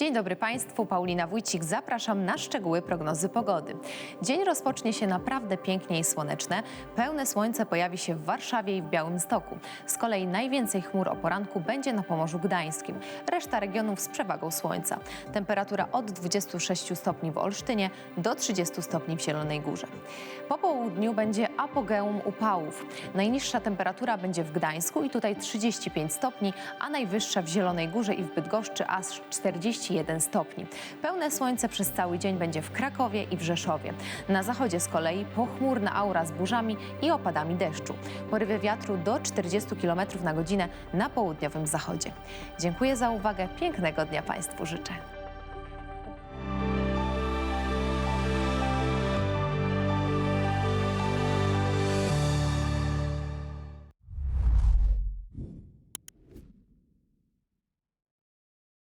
Dzień dobry Państwu, Paulina Wójcik, zapraszam na szczegóły prognozy pogody. Dzień rozpocznie się naprawdę pięknie i słoneczne. Pełne słońce pojawi się w Warszawie i w Białymstoku. Z kolei najwięcej chmur o poranku będzie na Pomorzu Gdańskim. Reszta regionów z przewagą słońca. Temperatura od 26 stopni w Olsztynie do 30 stopni w Zielonej Górze. Po południu będzie apogeum upałów. Najniższa temperatura będzie w Gdańsku i tutaj 35 stopni, a najwyższa w Zielonej Górze i w Bydgoszczy aż 41 stopni. Pełne słońce przez cały dzień będzie w Krakowie i w Rzeszowie. Na zachodzie z kolei pochmurna aura z burzami i opadami deszczu. Porywy wiatru do 40 km na godzinę na południowym zachodzie. Dziękuję za uwagę. Pięknego dnia Państwu życzę.